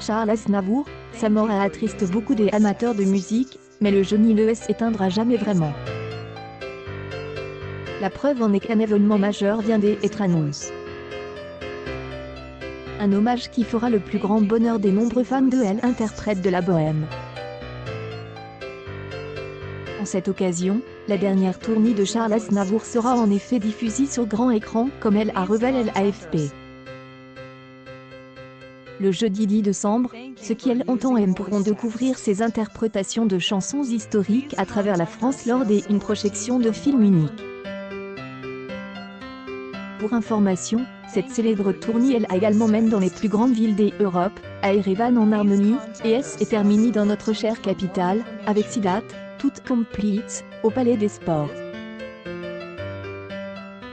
Charles Aznavour, sa mort a attristé beaucoup des amateurs de musique, mais le génie ne s'éteindra jamais vraiment. La preuve en est qu'un événement majeur vient d'être annoncé. Un hommage qui fera le plus grand bonheur des nombreux fans de l'interprète de la bohème. En cette occasion, la dernière tournée de Charles Aznavour sera en effet diffusée sur grand écran, comme elle a révélé l'AFP. Le jeudi 10 décembre, ceux qui entendent pourront découvrir ses interprétations de chansons historiques à travers la France lors d'une projection de film unique. Pour information, cette célèbre tournée a également mène dans les plus grandes villes d'Europe, à Erevan en Arménie, et est terminée dans notre chère capitale, avec Sidat, toute complete, au Palais des Sports.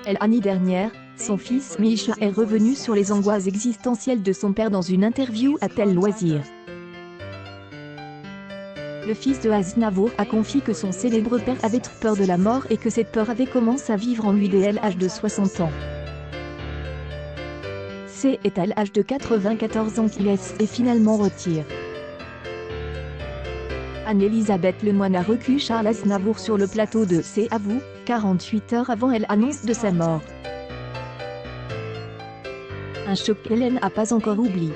L'année dernière, son fils Misha est revenu sur les angoisses existentielles de son père dans une interview à Tel Loisir. Le fils de Aznavour a confié que son célèbre père avait peur de la mort et que cette peur avait commencé à vivre en lui dès l'âge de 60 ans. C'est à l'âge de 94 ans qu'il est finalement retiré. Anne-Elisabeth Lemoine a recueilli Charles Aznavour sur le plateau de C'est à vous, 48 heures avant l'annonce de sa mort. Un choc qu'Hélène n'a pas encore oublié.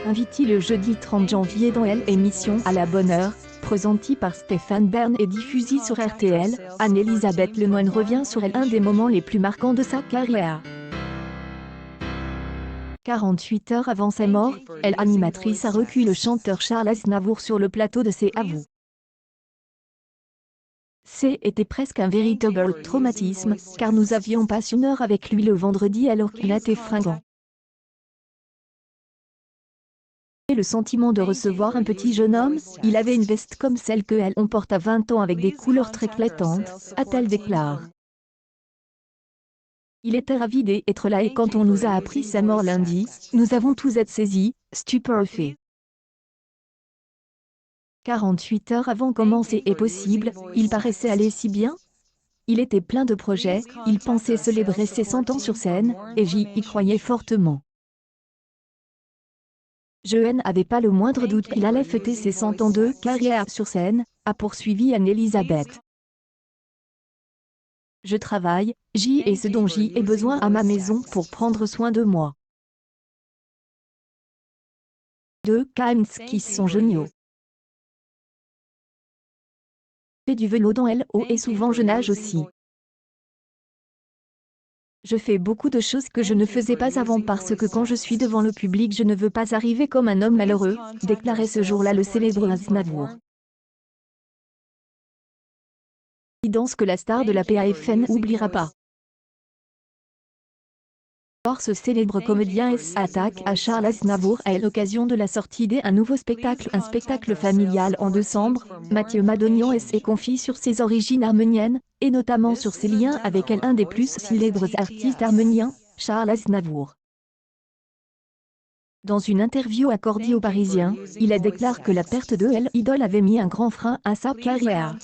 Invitée le jeudi 30 janvier dans l'émission À la bonne heure, présentée par Stéphane Bern et diffusée sur RTL, Anne-Elisabeth Lemoine revient sur un des moments les plus marquants de sa carrière. 48 heures avant sa mort, l'animatrice a recueilli le chanteur Charles Aznavour sur le plateau de C'est à vous. C'était presque un véritable traumatisme, car nous avions passé une heure avec lui le vendredi alors qu'il était fringant. Et le sentiment de recevoir un petit jeune homme, il avait une veste comme celle que on porte à 20 ans avec des couleurs très éclatantes, a-t-elle déclaré. Il était ravi d'être là et quand on nous a appris sa mort lundi, nous avons tous été saisis, stupéfaits. 48 heures avant comment c'est possible, il paraissait aller si bien. Il était plein de projets, il pensait célébrer ses 100 ans sur scène, et j'y croyais fortement. Je n'avais pas le moindre doute qu'il allait fêter ses 100 ans de carrière sur scène, a poursuivi Anne-Elisabeth. Je travaille, j'y ai ce dont j'y ai besoin à ma maison pour prendre soin de moi. Deux KMs qui sont géniaux. Je fais du vélo dans l'eau et souvent je nage aussi. Je fais beaucoup de choses que je ne faisais pas avant parce que quand je suis devant le public je ne veux pas arriver comme un homme malheureux, déclarait ce jour-là le célèbre Aznavour. Évidence que la star de la PAFN n'oubliera pas. Or ce célèbre comédien s'attaque à Charles Aznavour à l'occasion de la sortie d'un nouveau spectacle, un spectacle familial en décembre. Mathieu Madonian est confie sur ses origines arméniennes, et notamment sur ses liens avec un des plus célèbres artistes arméniens, Charles Aznavour. Dans une interview accordée aux Parisiens, il déclare que la perte de l'idole avait mis un grand frein à sa carrière.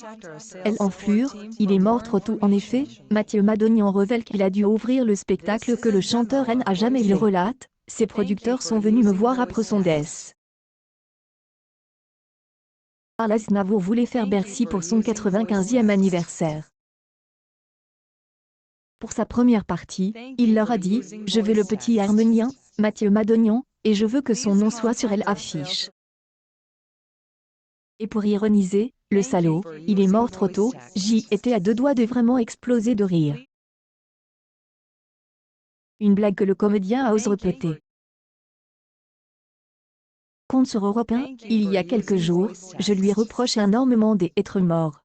En fleur, il est mort trop tôt. En effet, Mathieu Madonian révèle qu'il a dû ouvrir le spectacle que le chanteur n'a jamais fait. Relate, ses producteurs sont venus me voir après son décès. Charles Aznavour voulait faire Bercy pour son 95e anniversaire. Pour sa première partie, il leur a dit « Je veux le petit arménien, Mathieu Madonian, et je veux que son nom soit sur l'affiche. » Et pour ironiser, le salaud, il est mort trop tôt, j'y étais à deux doigts de vraiment exploser de rire. Une blague que le comédien ose répéter. Compte sur Europe 1, il y a quelques jours, je lui reproche énormément d'être mort.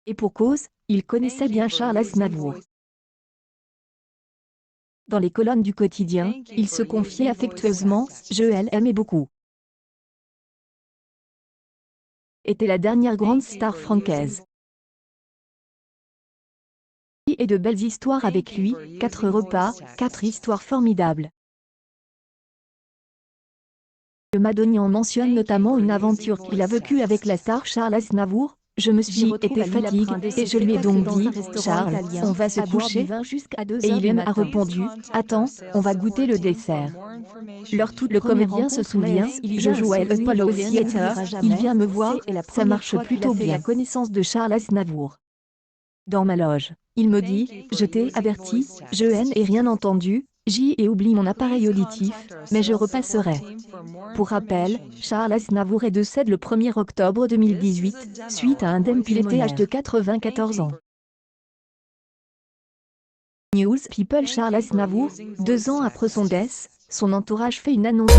Et pour cause, il connaissait bien Charles Aznavour. Dans les colonnes du quotidien, il se confiait affectueusement, je l'aimais beaucoup. Était la dernière grande star française. Et de belles histoires avec lui, 4 repas, 4 histoires formidables. Le Madonian mentionne notamment une aventure qu'il a vécue avec la star Charles Aznavour, Je me suis été fatiguée et je lui ai donc dit « Charles, on va se coucher ?» Et il a répondu « Attends, on va goûter le dessert. » Le comédien se souvient, je joue à l'Apollo Theatre, il vient me voir, ça marche plutôt bien. La connaissance de Charles Aznavour. Dans ma loge, il me dit « Je t'ai averti, je n'ai rien entendu, j'y ai oublié mon appareil auditif, mais je repasserai. » Pour rappel, Charles Aznavour est décédé le 1er octobre 2018, suite à un œdème pulmonaire de 94 ans. News People Charles Aznavour, 2 ans après son décès, son entourage fait une annonce.